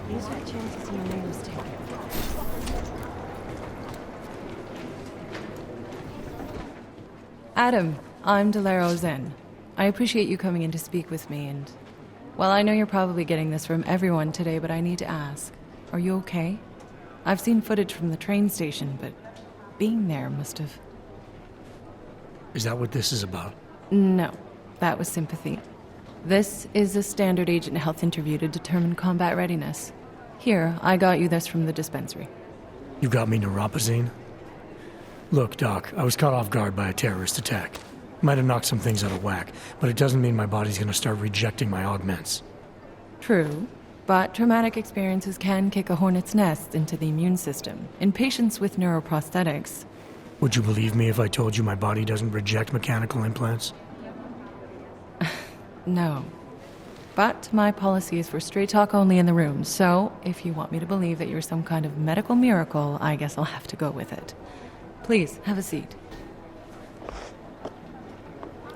These are chances my name was taken. Adam, I'm Delaro Zen. I appreciate you coming in to speak with me, and... Well, I know you're probably getting this from everyone today, but I need to ask. Are you okay? I've seen footage from the train station, but being there must have... Is that what this is about? No, that was sympathy. This is a standard agent health interview to determine combat readiness. Here, I got you this from the dispensary. You got me neuropazine? Look, Doc, I was caught off guard by a terrorist attack. Might have knocked some things out of whack, but it doesn't mean my body's gonna start rejecting my augments. True, but traumatic experiences can kick a hornet's nest into the immune system. In patients with neuroprosthetics... Would you believe me if I told you my body doesn't reject mechanical implants? No. But my policy is for straight talk only in the room, so if you want me to believe that you're some kind of medical miracle, I guess I'll have to go with it. Please, have a seat.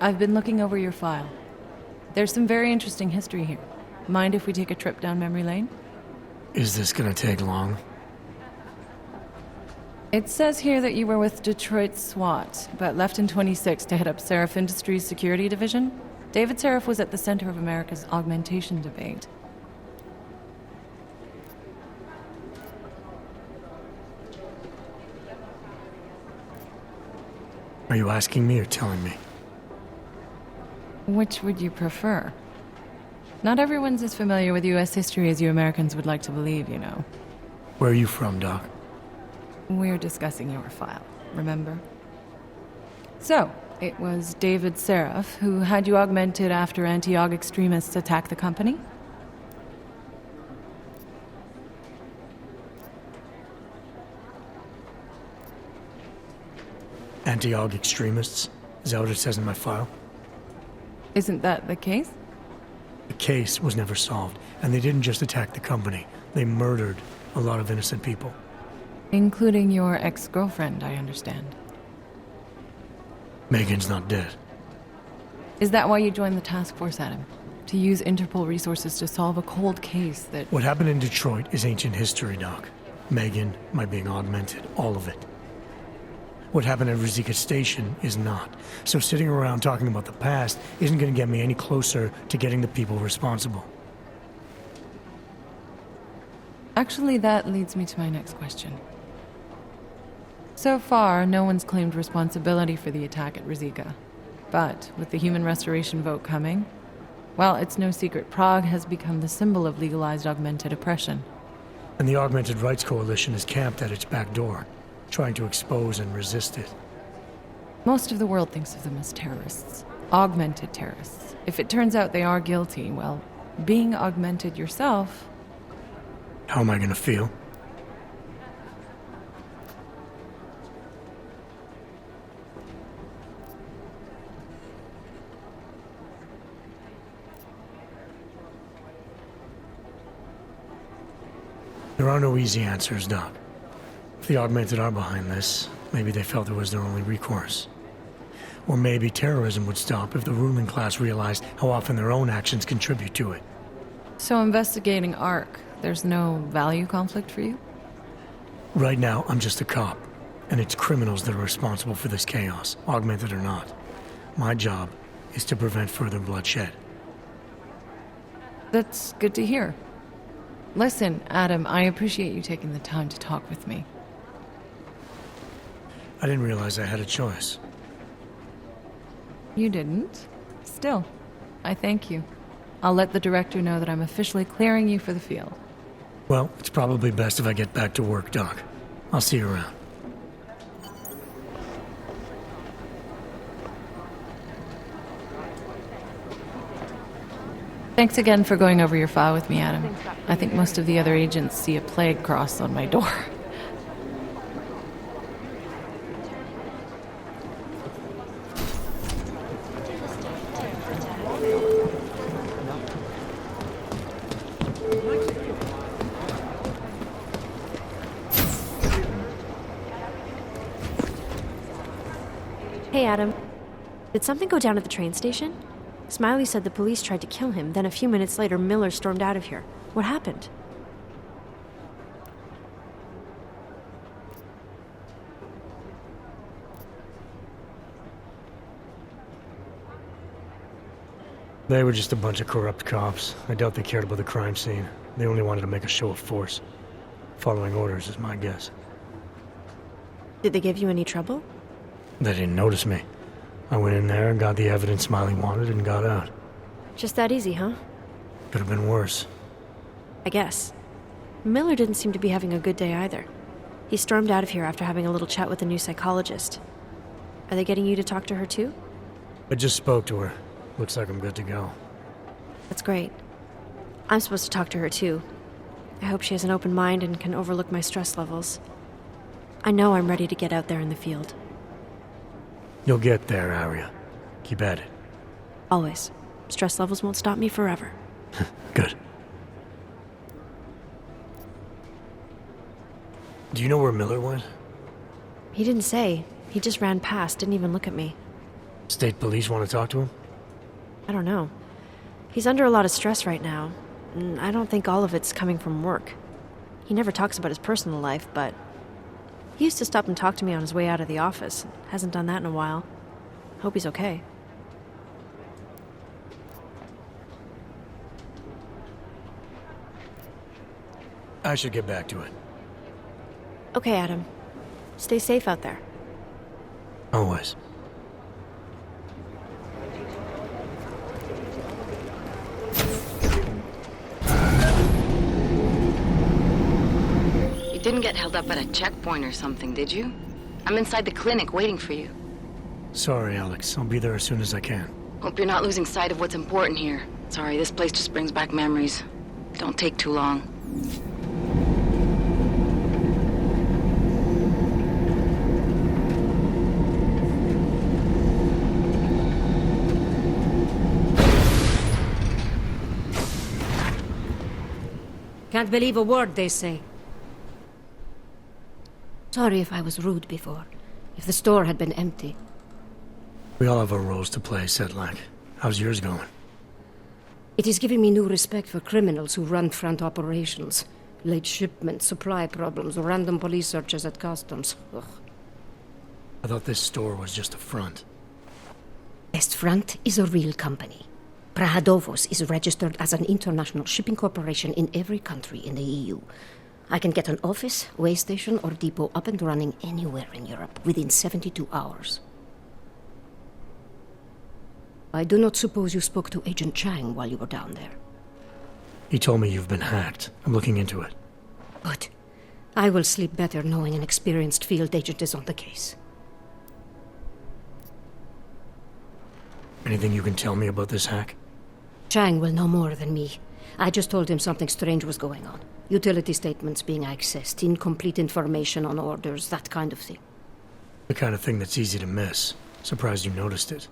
I've been looking over your file. There's some very interesting history here. Mind if we take a trip down memory lane? Is this gonna take long? It says here that you were with Detroit SWAT, but left in 26 to head up Seraph Industries' security division. David Seraph was at the center of America's augmentation debate. Are you asking me or telling me? Which would you prefer? Not everyone's as familiar with U.S. history as you Americans would like to believe, you know. Where are you from, Doc? We're discussing your file, remember? So, it was David Seraph who had you augmented after anti-aug extremists attacked the company? Anti-aug extremists? Is that what it says in my file? Isn't that the case? The case was never solved, and they didn't just attack the company. They murdered a lot of innocent people. Including your ex-girlfriend, I understand. Megan's not dead. Is that why you joined the task force, Adam? To use Interpol resources to solve a cold case that... What happened in Detroit is ancient history, Doc. Megan, my being augmented, all of it. What happened at Ruzicka Station is not. So sitting around talking about the past isn't going to get me any closer to getting the people responsible. Actually, that leads me to my next question. So far, no one's claimed responsibility for the attack at Ruzicka. But with the human restoration vote coming, well, it's no secret Prague has become the symbol of legalized augmented oppression. And the Augmented Rights Coalition is camped at its back door, trying to expose and resist it. Most of the world thinks of them as terrorists. Augmented terrorists. If it turns out they are guilty, well, being augmented yourself... How am I gonna feel? There are no easy answers, Doc. If the Augmented are behind this, maybe they felt it was their only recourse. Or maybe terrorism would stop if the ruling class realized how often their own actions contribute to it. So investigating ARC, there's no value conflict for you? Right now, I'm just a cop, and it's criminals that are responsible for this chaos, augmented or not. My job is to prevent further bloodshed. That's good to hear. Listen, Adam, I appreciate you taking the time to talk with me. I didn't realize I had a choice. You didn't? Still, I thank you. I'll let the director know that I'm officially clearing you for the field. Well, it's probably best if I get back to work, Doc. I'll see you around. Thanks again for going over your file with me, Adam. I think most of the other agents see a plague cross on my door. Hey, Adam. Did something go down at the train station? Smiley said the police tried to kill him, then a few minutes later, Miller stormed out of here. What happened? They were just a bunch of corrupt cops. I doubt they cared about the crime scene. They only wanted to make a show of force. Following orders is my guess. Did they give you any trouble? They didn't notice me. I went in there and got the evidence Smiley wanted and got out. Just that easy, huh? Could have been worse. I guess. Miller didn't seem to be having a good day either. He stormed out of here after having a little chat with the new psychologist. Are they getting you to talk to her too? I just spoke to her. Looks like I'm good to go. That's great. I'm supposed to talk to her too. I hope she has an open mind and can overlook my stress levels. I know I'm ready to get out there in the field. You'll get there, Arya. Keep at it. Always. Stress levels won't stop me forever. Good. Do you know where Miller went? He didn't say. He just ran past, didn't even look at me. State police want to talk to him? I don't know. He's under a lot of stress right now, and I don't think all of it's coming from work. He never talks about his personal life, but he used to stop and talk to me on his way out of the office. Hasn't done that in a while. Hope he's okay. I should get back to it. Okay, Adam. Stay safe out there. Always. You didn't get held up at a checkpoint or something, did you? I'm inside the clinic waiting for you. Sorry, Alex. I'll be there as soon as I can. Hope you're not losing sight of what's important here. Sorry, this place just brings back memories. Don't take too long. Can't believe a word they say. Sorry if I was rude before. If the store had been empty. We all have our roles to play, Sedlak. How's yours going? It is giving me new respect for criminals who run front operations. Late shipments, supply problems, random police searches at customs. Ugh. I thought this store was just a front. Best Front is a real company. Prahadovos is registered as an international shipping corporation in every country in the EU. I can get an office, way station, or depot up and running anywhere in Europe within 72 hours. I do not suppose you spoke to Agent Chang while you were down there. He told me you've been hacked. I'm looking into it. Good. I will sleep better knowing an experienced field agent is on the case. Anything you can tell me about this hack? Chang will know more than me. I just told him something strange was going on. Utility statements being accessed, incomplete information on orders, that kind of thing. The kind of thing that's easy to miss. Surprised you noticed it.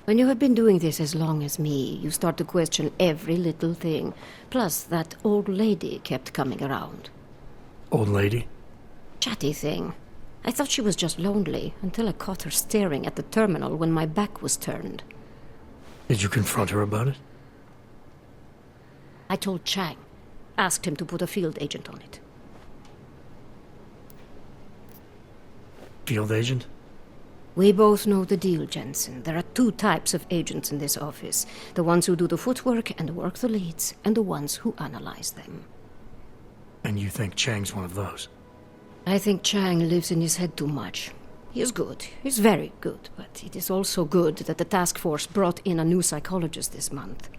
When you have been doing this as long as me, you start to question every little thing. Plus, that old lady kept coming around. Old lady? Chatty thing. I thought she was just lonely, until I caught her staring at the terminal when my back was turned. Did you confront her about it? I told Chang. Asked him to put a field agent on it. Field agent? We both know the deal, Jensen. There are two types of agents in this office. The ones who do the footwork and work the leads, and the ones who analyze them. And you think Chang's one of those? I think Chang lives in his head too much. He is good. He's very good. But it is also good that the task force brought in a new psychologist this month.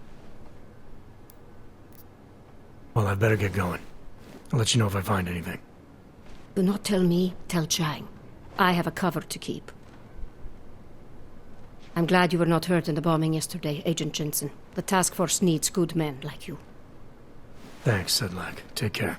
Well, I better get going. I'll let you know if I find anything. Do not tell me, tell Chang. I have a cover to keep. I'm glad you were not hurt in the bombing yesterday, Agent Jensen. The task force needs good men like you. Thanks, Sedlak. Take care.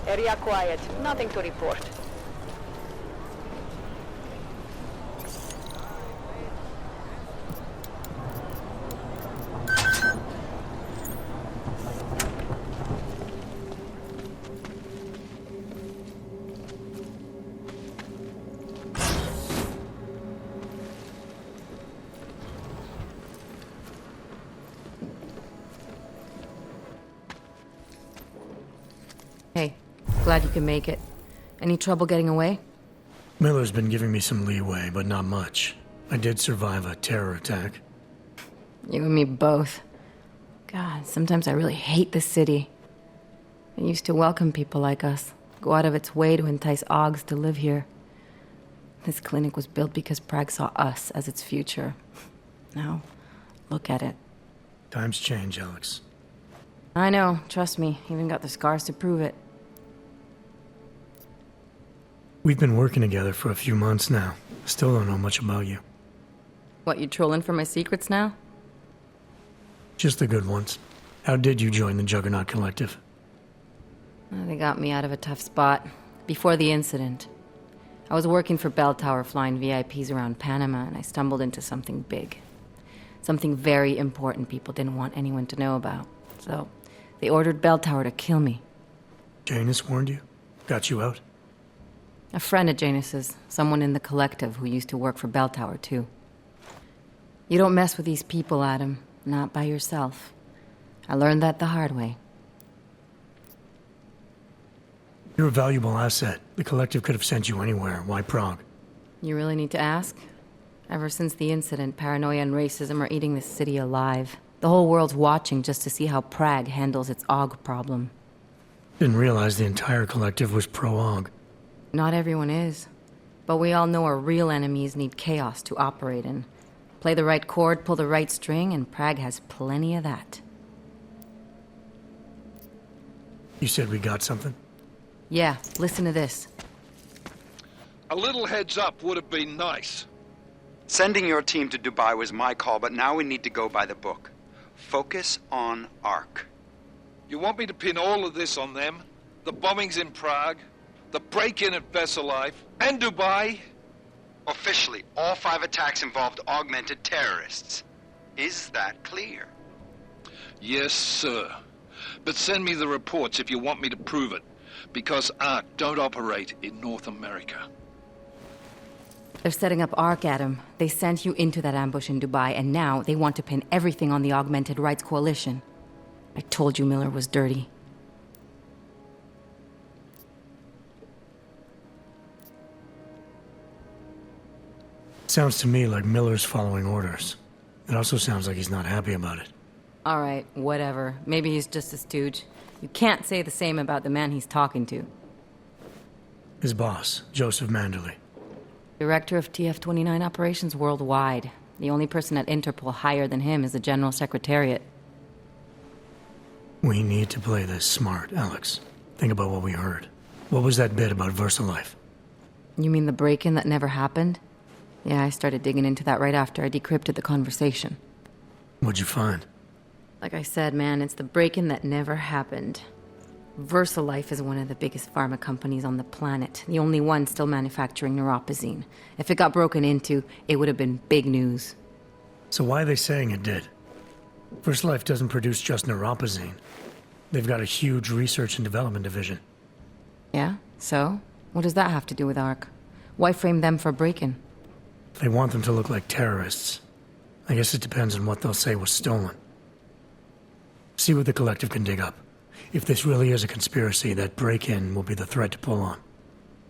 Area quiet. Nothing to report. Glad you can make it. Any trouble getting away? Miller's been giving me some leeway, but not much. I did survive a terror attack. You and me both. God, sometimes I really hate this city. It used to welcome people like us, go out of its way to entice Augs to live here. This clinic was built because Prague saw us as its future. Now, look at it. Times change, Alex. I know, trust me, even got the scars to prove it. We've been working together for a few months now. Still don't know much about you. What, you trolling for my secrets now? Just the good ones. How did you join the Juggernaut Collective? They got me out of a tough spot. Before the incident. I was working for Bell Tower flying VIPs around Panama, and I stumbled into something big. Something very important people didn't want anyone to know about. So, they ordered Bell Tower to kill me. Janus warned you? Got you out? A friend of Janus's, someone in the collective who used to work for Bell Tower, too. You don't mess with these people, Adam. Not by yourself. I learned that the hard way. You're a valuable asset. The collective could have sent you anywhere. Why Prague? You really need to ask? Ever since the incident, paranoia and racism are eating this city alive. The whole world's watching just to see how Prague handles its AUG problem. Didn't realize the entire collective was pro-AUG. Not everyone is. But we all know our real enemies need chaos to operate in. Play the right chord, pull the right string, and Prague has plenty of that. You said we got something? Yeah, listen to this. A little heads up would have been nice. Sending your team to Dubai was my call, but now we need to go by the book. Focus on ARC. You want me to pin all of this on them? The bombings in Prague, the break-in at Vesellife, and Dubai? Officially, all 5 attacks involved augmented terrorists. Is that clear? Yes, sir. But send me the reports if you want me to prove it, because ARC don't operate in North America. They're setting up ARC, Adam. They sent you into that ambush in Dubai, and now they want to pin everything on the Augmented Rights Coalition. I told you Miller was dirty. Sounds to me like Miller's following orders. It also sounds like he's not happy about it. All right, whatever. Maybe he's just a stooge. You can't say the same about the man he's talking to. His boss, Joseph Manderley. Director of TF-29 operations worldwide. The only person at Interpol higher than him is the General Secretariat. We need to play this smart, Alex. Think about what we heard. What was that bit about VersaLife? You mean the break-in that never happened? Yeah, I started digging into that right after I decrypted the conversation. What'd you find? Like I said, man, it's the break-in that never happened. VersaLife is one of the biggest pharma companies on the planet, the only one still manufacturing neuropozyne. If it got broken into, it would have been big news. So why are they saying it did? VersaLife doesn't produce just neuropozyne. They've got a huge research and development division. Yeah? So? What does that have to do with ARC? Why frame them for break-in? They want them to look like terrorists. I guess it depends on what they'll say was stolen. See what the collective can dig up. If this really is a conspiracy, that break-in will be the thread to pull on.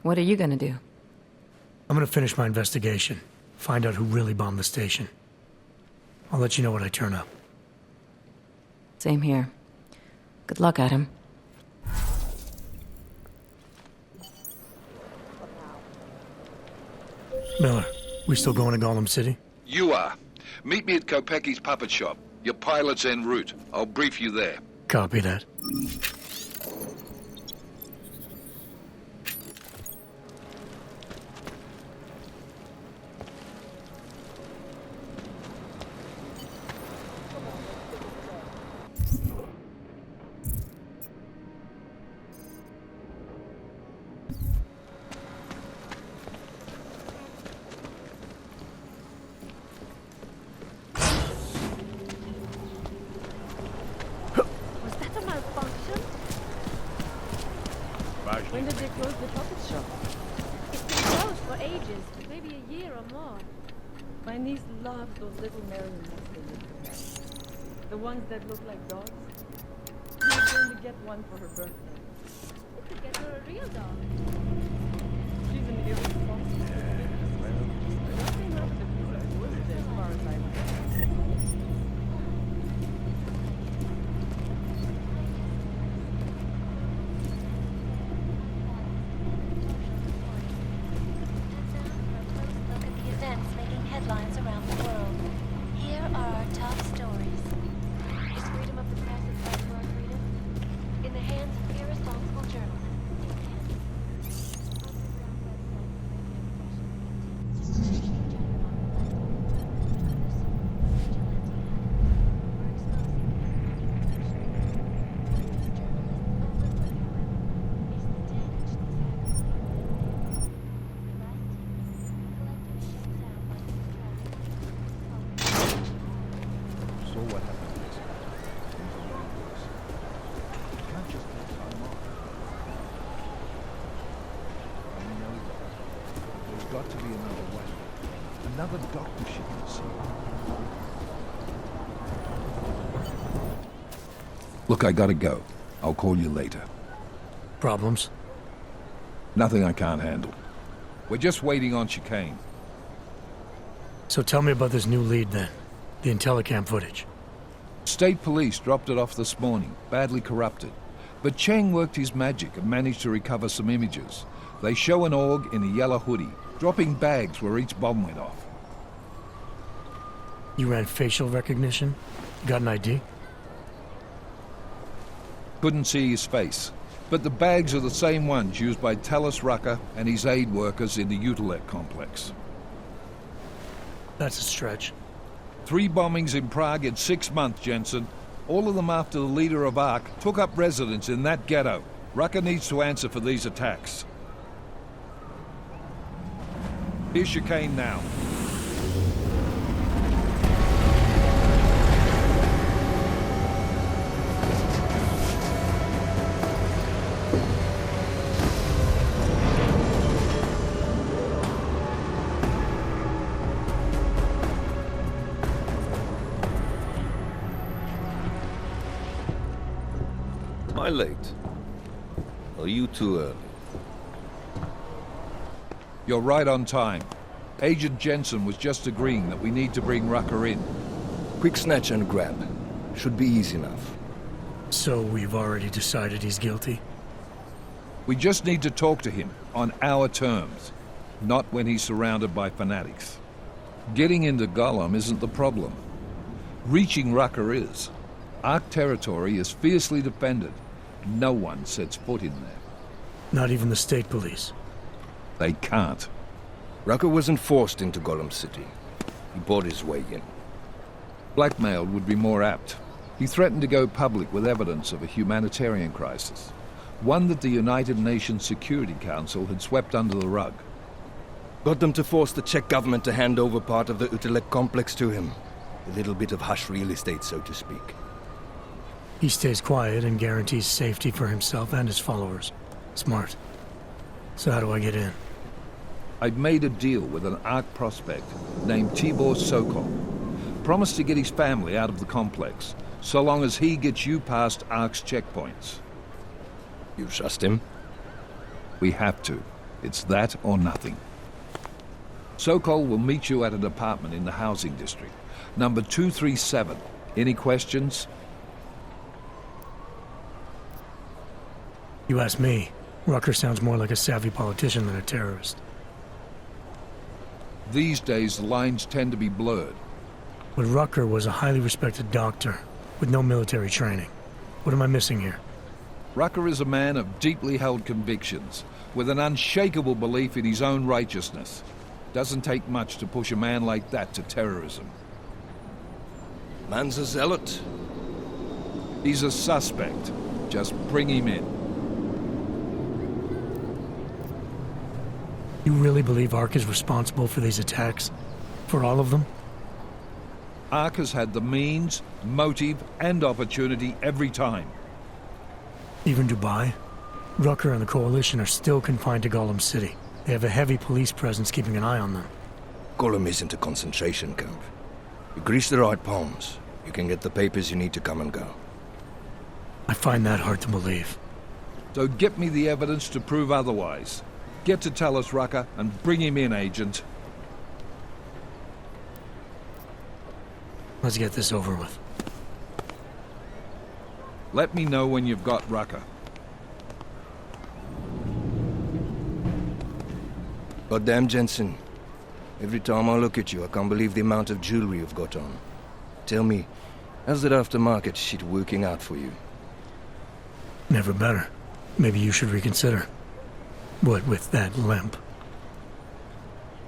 What are you gonna do? I'm gonna finish my investigation. Find out who really bombed the station. I'll let you know when I turn up. Same here. Good luck, Adam. Miller, we still going to Gollum City? You are. Meet me at Kopecki's puppet shop. Your pilot's en route. I'll brief you there. Copy that. When did they close the puppet shop? It's been closed for ages, maybe a year or more. My niece loves those little marionettes they make. The ones that look like dogs. She's going to get one for her birthday. could get her a real dog. She's an irresponsible. Nothing else but a piece of wood, as far as I know. Look at the events making headlines around the world. Here are our top stories. Is freedom of the press a threat to our freedom? In the hands of irresponsible journalists. So what happened next? Things are getting worse. You can't just take time off. I know that. There's got to be another way. Another doctor she can see. Look, I gotta go. I'll call you later. Problems? Nothing I can't handle. We're just waiting on chicane. So tell me about this new lead then. The Intellicam footage. State police dropped it off this morning, badly corrupted. But Cheng worked his magic and managed to recover some images. They show an org in a yellow hoodie, dropping bags where each bomb went off. You ran facial recognition? Got an ID? Couldn't see his face. But the bags are the same ones used by Talos Rucker and his aid workers in the Utilec complex. That's a stretch. 3 bombings in Prague in 6 months, Jensen. All of them after the leader of ARC took up residence in that ghetto. Rucker needs to answer for these attacks. Here's chicane now. Am I late? Are you too early? You're right on time. Agent Jensen was just agreeing that we need to bring Rucker in. Quick snatch and grab. Should be easy enough. So we've already decided he's guilty? We just need to talk to him on our terms, not when he's surrounded by fanatics. Getting into Gollum isn't the problem. Reaching Rucker is. Ark territory is fiercely defended. No one sets foot in there. Not even the state police? They can't. Rucker wasn't forced into Gollum City. He bought his way in. Blackmailed would be more apt. He threatened to go public with evidence of a humanitarian crisis. One that the United Nations Security Council had swept under the rug. Got them to force the Czech government to hand over part of the Utilec complex to him. A little bit of hush real estate, so to speak. He stays quiet and guarantees safety for himself and his followers. Smart. So how do I get in? I'd made a deal with an ARC prospect named Tibor Sokol. Promised to get his family out of the complex, so long as he gets you past ARC's checkpoints. You trust him? We have to. It's that or nothing. Sokol will meet you at an apartment in the housing district. Number 237. Any questions? You ask me. Rucker sounds more like a savvy politician than a terrorist. These days, the lines tend to be blurred. But Rucker was a highly respected doctor, with no military training. What am I missing here? Rucker is a man of deeply held convictions, with an unshakable belief in his own righteousness. Doesn't take much to push a man like that to terrorism. Man's a zealot. He's a suspect. Just bring him in. You really believe ARC is responsible for these attacks? For all of them? ARC has had the means, motive, and opportunity every time. Even Dubai? Rucker and the Coalition are still confined to Gollum City. They have a heavy police presence keeping an eye on them. Gollum isn't a concentration camp. You grease the right palms, you can get the papers you need to come and go. I find that hard to believe. So get me the evidence to prove otherwise. Get to Talus Rucker and bring him in, Agent. Let's get this over with. Let me know when you've got Rucker. Goddamn, Jensen. Every time I look at you, I can't believe the amount of jewelry you've got on. Tell me, how's that aftermarket shit working out for you? Never better. Maybe you should reconsider. What with that limp?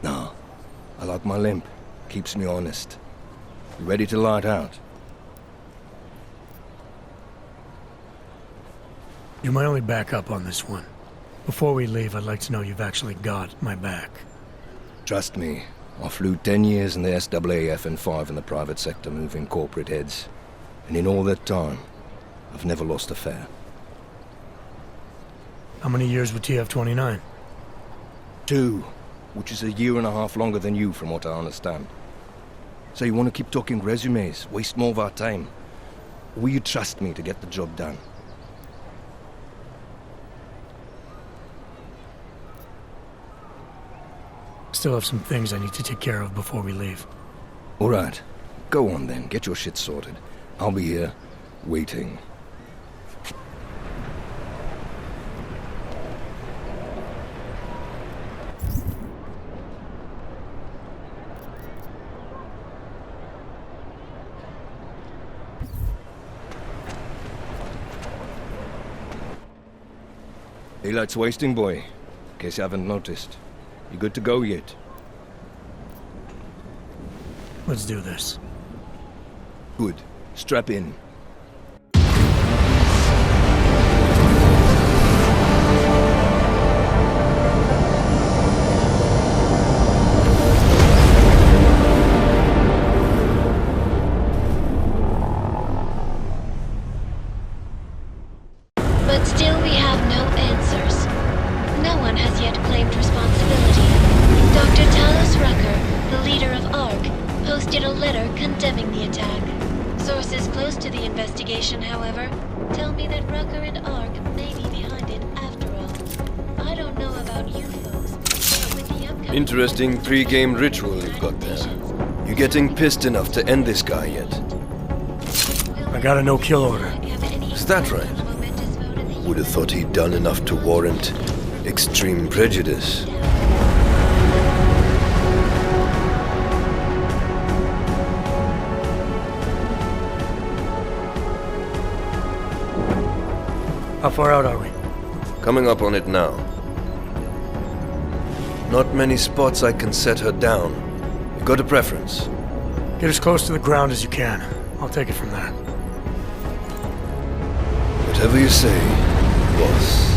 No. I like my limp. Keeps me honest. You ready to light out? You're my only backup on this one. Before we leave, I'd like to know you've actually got my back. Trust me, I flew 10 years in the SAAF and 5 in the private sector moving corporate heads. And in all that time, I've never lost a fare. How many years with TF-29? 2, which is a year and a half longer than you from what I understand. So you want to keep talking resumes, waste more of our time? Or will you trust me to get the job done? Still have some things I need to take care of before we leave. All right. Go on then. Get your shit sorted. I'll be here, waiting. Daylight's wasting, boy. In case you haven't noticed. You good to go yet? Let's do this. Good. Strap in. But still we have no answers. No one has yet claimed responsibility. Dr. Talus Rucker, the leader of ARC, posted a letter condemning the attack. Sources close to the investigation, however, tell me that Rucker and ARC may be behind it after all. I don't know about you folks, but with the upcoming... Interesting pre-game ritual you've got there. You getting pissed enough to end this guy yet? I got a no-kill order. Is that right? Would have thought he'd done enough to warrant extreme prejudice. How far out are we? Coming up on it now. Not many spots I can set her down. You got a preference? Get as close to the ground as you can. I'll take it from there. Whatever you say, boss.